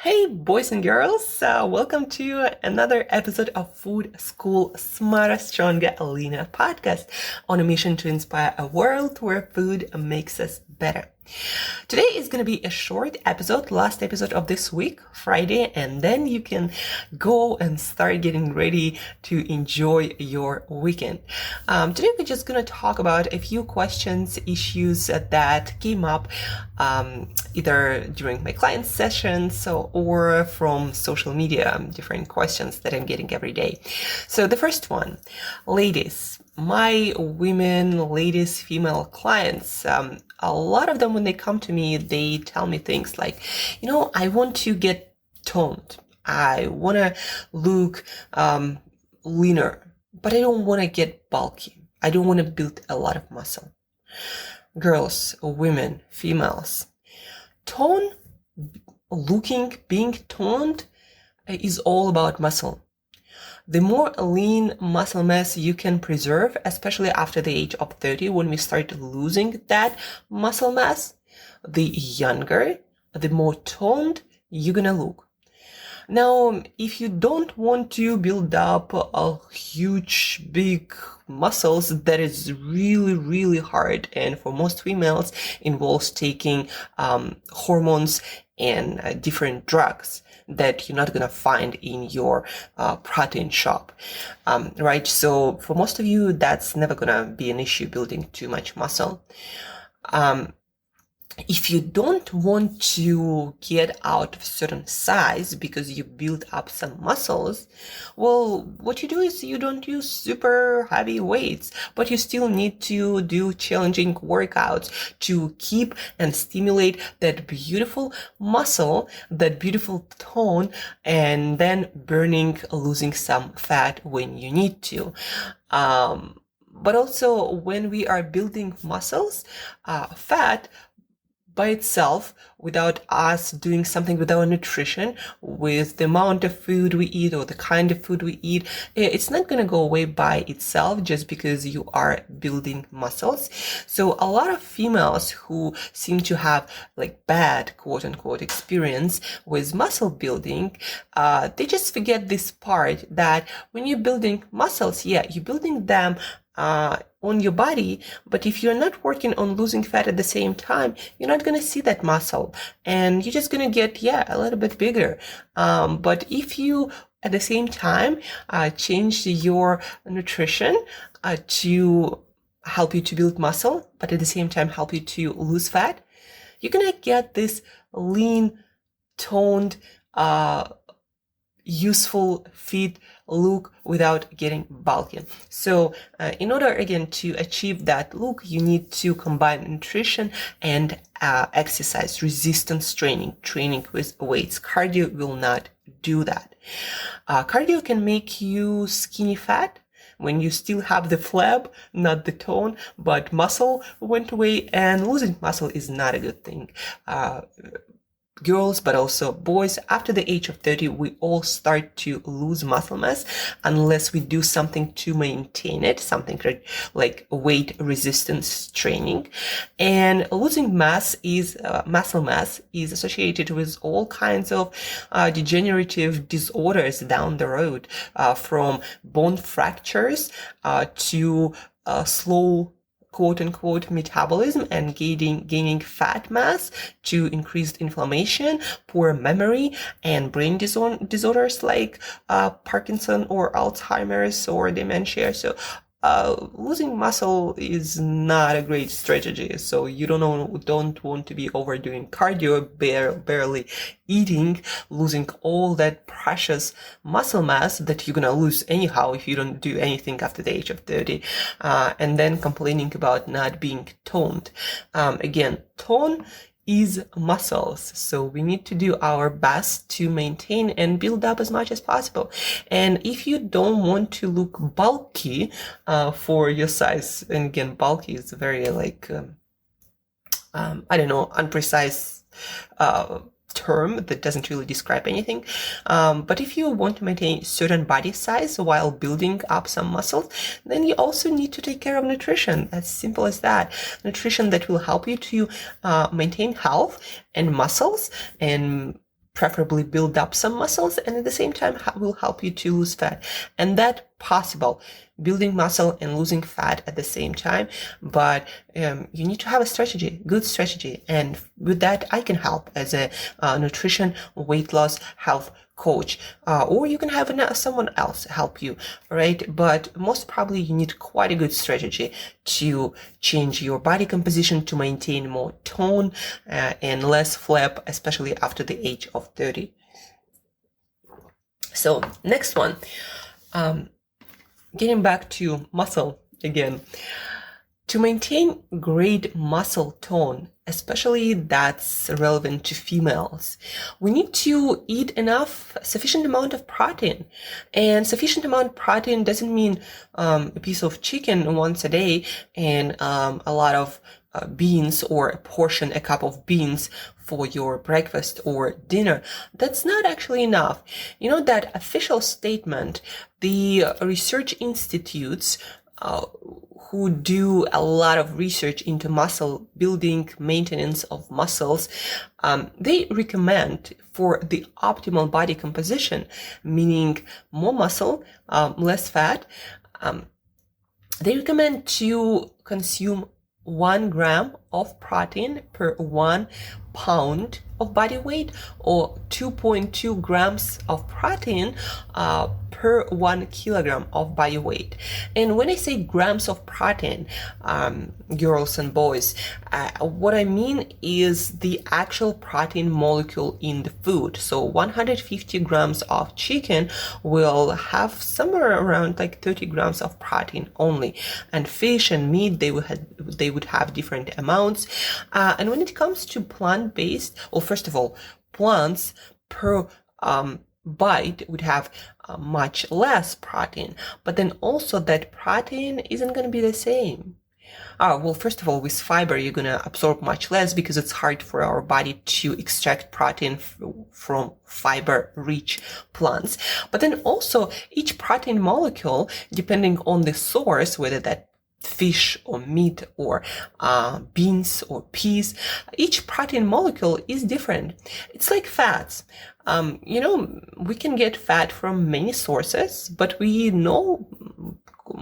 Hey, boys and girls, welcome to another episode of Food School Smarter, Stronger, Leaner podcast on a mission to inspire a world where food makes us better. Today is going to be a short episode, last episode of this week, Friday, and then you can go and start getting ready to enjoy your weekend. Today we're just going to talk about a few questions, issues that came up either during my client sessions or from social media, different questions that I'm getting every day. So the first one, ladies, my ladies, female clients, a lot of them, when they come to me, they tell me things like, I want to get toned. I want to look leaner, but I don't want to get bulky. I don't want to build a lot of muscle. Girls, women, females, being toned is all about muscle. The more lean muscle mass you can preserve, especially after the age of 30, when we start losing that muscle mass, the younger, the more toned you're gonna look. Now, if you don't want to build up a huge, big muscles, that is really, really hard. And for most females, involves taking hormones and different drugs that you're not going to find in your protein shop, right? So for most of you, that's never going to be an issue, building too much muscle. If you don't want to get out of a certain size because you build up some muscles, well, what you do is you don't use super heavy weights, but you still need to do challenging workouts to keep and stimulate that beautiful muscle, that beautiful tone, and then losing some fat when you need to. But also when we are building muscles, fat by itself, without us doing something with our nutrition, with the amount of food we eat or the kind of food we eat, it's not going to go away by itself just because you are building muscles. So a lot of females who seem to have like bad quote unquote experience with muscle building, they just forget this part that when you're building muscles, you're building them on your body, but if you're not working on losing fat at the same time, you're not going to see that muscle and you're just going to get, a little bit bigger. But if you, at the same time, change your nutrition to help you to build muscle, but at the same time help you to lose fat, you're going to get this lean, toned, useful, fit look without getting bulky. So in order again to achieve that look, you need to combine nutrition and exercise, resistance training with weights. Cardio will not do that. Cardio can make you skinny fat when you still have the flab, not the tone, but muscle went away, and losing muscle is not a good thing. Girls, but also boys, after the age of 30, we all start to lose muscle mass unless we do something to maintain it, something like weight resistance training. And losing muscle mass is associated with all kinds of degenerative disorders down the road, from bone fractures to slow quote-unquote metabolism and gaining fat mass, to increased inflammation, poor memory, and brain disorders like Parkinson or Alzheimer's or dementia. So losing muscle is not a great strategy. So you don't want to be overdoing cardio, barely eating, losing all that precious muscle mass that you're gonna lose anyhow if you don't do anything after the age of 30, and then complaining about not being toned. Again, tone is muscles. So we need to do our best to maintain and build up as much as possible. And if you don't want to look bulky for your size, and again, bulky is very unprecise term that doesn't really describe anything. But if you want to maintain certain body size while building up some muscles, then you also need to take care of nutrition. As simple as that. Nutrition that will help you to maintain health and muscles and preferably build up some muscles, and at the same time will help you to lose fat. And that possible, building muscle and losing fat at the same time. But you need to have a strategy, good strategy. And with that, I can help as a nutrition, weight loss, health coach, or you can have someone else help you, right? But most probably you need quite a good strategy to change your body composition, to maintain more tone and less flab, especially after the age of 30. So next one, getting back to muscle again. To maintain great muscle tone, especially that's relevant to females, we need to eat sufficient amount of protein. And sufficient amount of protein doesn't mean a piece of chicken once a day and a lot of beans, or a cup of beans for your breakfast or dinner. That's not actually enough. You know, that official statement, the research institutes who do a lot of research into muscle building, maintenance of muscles, they recommend for the optimal body composition, meaning more muscle, less fat, they recommend to consume 1 gram of protein per 1 pound of body weight, or 2.2 grams of protein per 1 kilogram of body weight. And when I say grams of protein, girls and boys, what I mean is the actual protein molecule in the food. So 150 grams of chicken will have somewhere around like 30 grams of protein only, and fish and meat, they would have different amounts. And when it comes to plant-based, well, first of all, plants per bite would have much less protein, but then also that protein isn't going to be the same. Well, first of all, with fiber, you're going to absorb much less because it's hard for our body to extract protein from fiber-rich plants. But then also, each protein molecule, depending on the source, whether that fish or meat or beans or peas, each protein molecule is different. It's like fats. We can get fat from many sources, but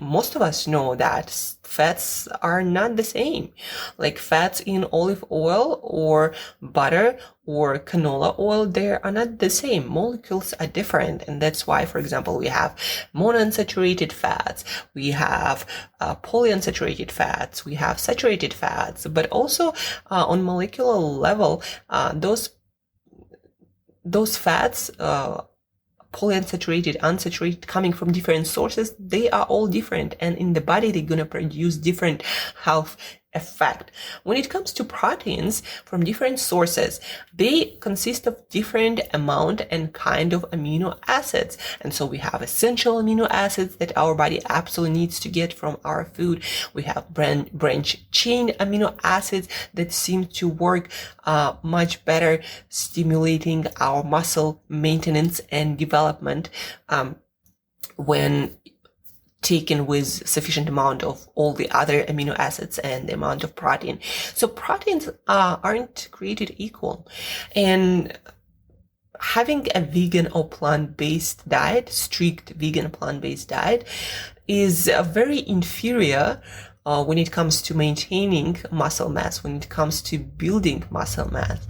most of us know that fats are not the same. Like fats in olive oil or butter or canola oil, they are not the same. Molecules are different. And that's why, for example, we have monounsaturated fats, we have polyunsaturated fats, we have saturated fats, but also on molecular level, those fats, polyunsaturated, unsaturated, coming from different sources, they are all different, and in the body they're going to produce different health effect. When it comes to proteins from different sources, they consist of different amount and kind of amino acids. And so we have essential amino acids that our body absolutely needs to get from our food. We have branch chain amino acids that seem to work much better, stimulating our muscle maintenance and development when taken with sufficient amount of all the other amino acids and the amount of protein. So proteins aren't created equal. And having a vegan or plant-based diet, strict vegan plant-based diet, is very inferior when it comes to maintaining muscle mass, when it comes to building muscle mass.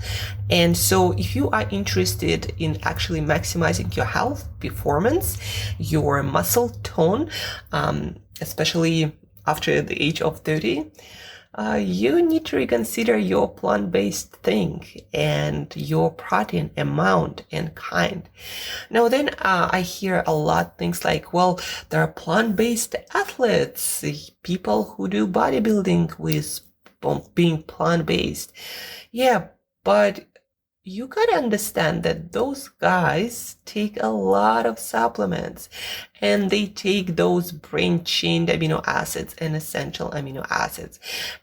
And so if you are interested in actually maximizing your health, performance, your muscle tone, especially after the age of 30, you need to reconsider your plant-based thing and your protein amount and kind. Now then, I hear a lot things like, well, there are plant-based athletes, people who do bodybuilding with being plant-based. Yeah, but you gotta understand that those guys take a lot of supplements, and they take those brain-chained amino acids and essential amino acids,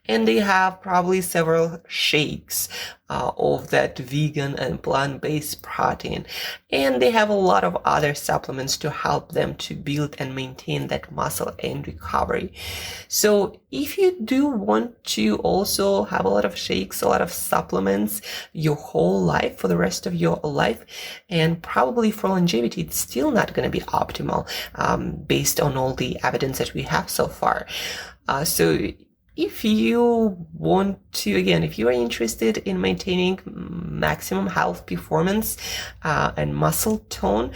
and they have probably several shakes of that vegan and plant-based protein, and they have a lot of other supplements to help them to build and maintain that muscle and recovery. So if you do want to also have a lot of shakes, a lot of supplements your whole life, for the rest of your life, and probably for longevity, it's still not going to be optimal based on all the evidence that we have so far. So if you want to, again, if you are interested in maintaining maximum health, performance, and muscle tone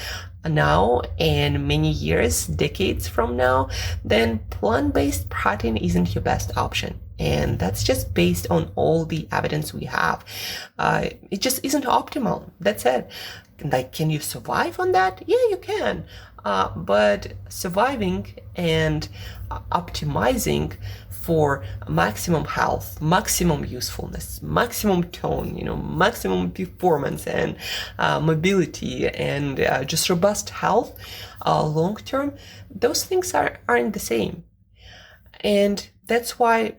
now and many years, decades from now, then plant-based protein isn't your best option. And that's just based on all the evidence we have. It just isn't optimal. That's it. Like, can you survive on that? Yeah, you can. But surviving and optimizing for maximum health, maximum usefulness, maximum tone, maximum performance and mobility and just robust health long term, those things aren't the same. And that's why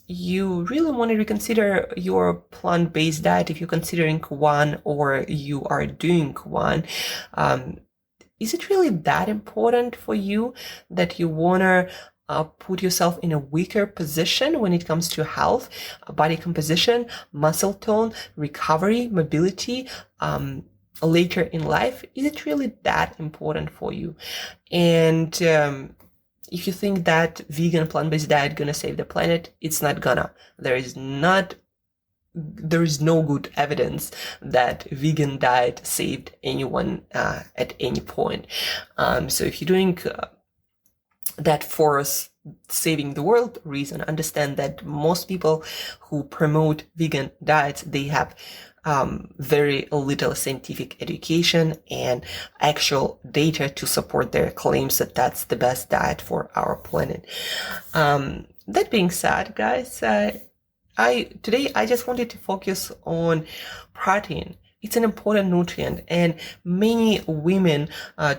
you really want to reconsider your plant-based diet if you're considering one or you are doing one. Is it really that important for you that you want to put yourself in a weaker position when it comes to health, body composition, muscle tone, recovery, mobility, later in life? Is it really that important for you? And if you think that vegan plant-based diet gonna save the planet, it's not gonna. There is no good evidence that vegan diet saved anyone at any point. So if you're doing that for saving the world reason, understand that most people who promote vegan diets, they have very little scientific education and actual data to support their claims that that's the best diet for our planet. That being said, guys, today I just wanted to focus on protein. It's an important nutrient, and many women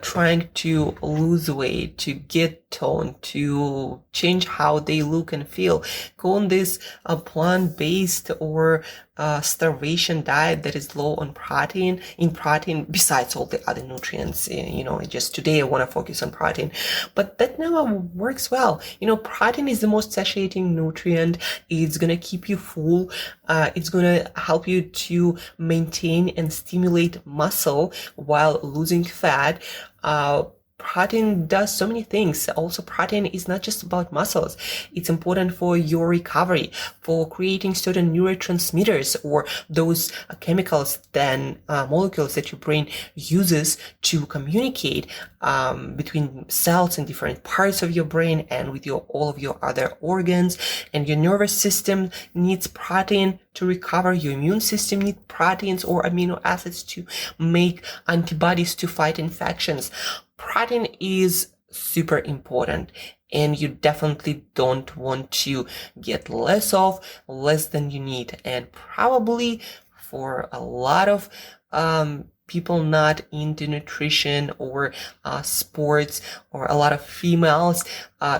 trying to lose weight, to get toned, to change how they look and feel, go on this plant-based or starvation diet that is low on protein, besides all the other nutrients. Just today I want to focus on protein, but that never works well. Protein is the most satiating nutrient. It's going to keep you full. It's going to help you to maintain and stimulate muscle while losing fat. Protein does so many things. Also, protein is not just about muscles. It's important for your recovery, for creating certain neurotransmitters or those chemicals, molecules that your brain uses to communicate between cells in different parts of your brain and with all of your other organs. And your nervous system needs protein to recover. Your immune system needs proteins or amino acids to make antibodies to fight infections. Protein is super important, and you definitely don't want to get less than you need. And probably for a lot of people not into nutrition or sports, or a lot of females,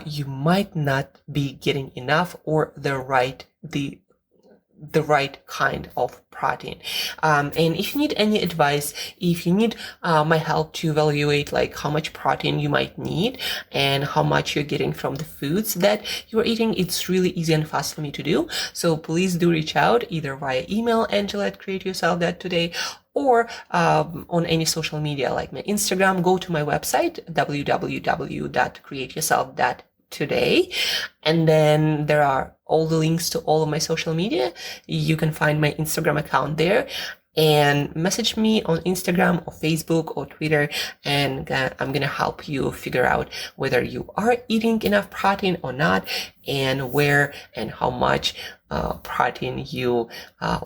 you might not be getting enough or the right kind of protein. And if you need any advice, if you need my help to evaluate like how much protein you might need and how much you're getting from the foods that you're eating, it's really easy and fast for me to do. So please do reach out either via email, angela@createyourself.today, or on any social media like my Instagram. Go to my website, www.createyourself.today, and then there are all the links to all of my social media. You can find my Instagram account there, and message me on Instagram or Facebook or Twitter, and I'm gonna help you figure out whether you are eating enough protein or not, and where and how much protein you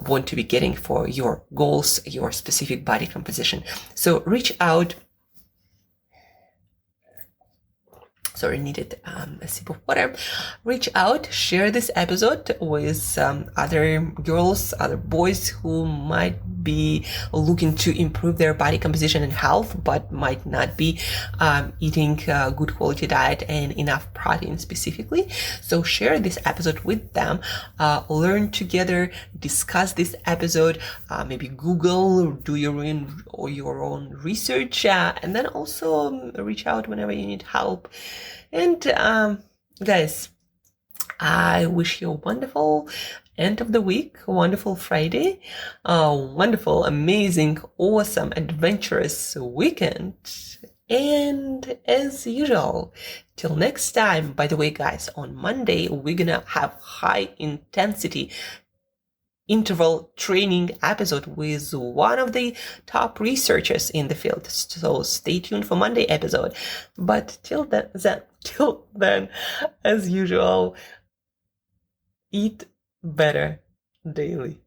want to be getting for your goals, your specific body composition. So reach out. sorry, needed a sip of water, reach out, share this episode with other girls, other boys who might be looking to improve their body composition and health, but might not be eating a good quality diet and enough protein specifically. So share this episode with them, learn together, discuss this episode, maybe Google or do your own research, and then also reach out whenever you need help. And guys, I wish you a wonderful end of the week, wonderful Friday, wonderful, amazing, awesome, adventurous weekend. And as usual, till next time, by the way, guys, on Monday, we're gonna have high intensity interval training episode with one of the top researchers in the field. So stay tuned for Monday episode. But till then, as usual, eat better daily.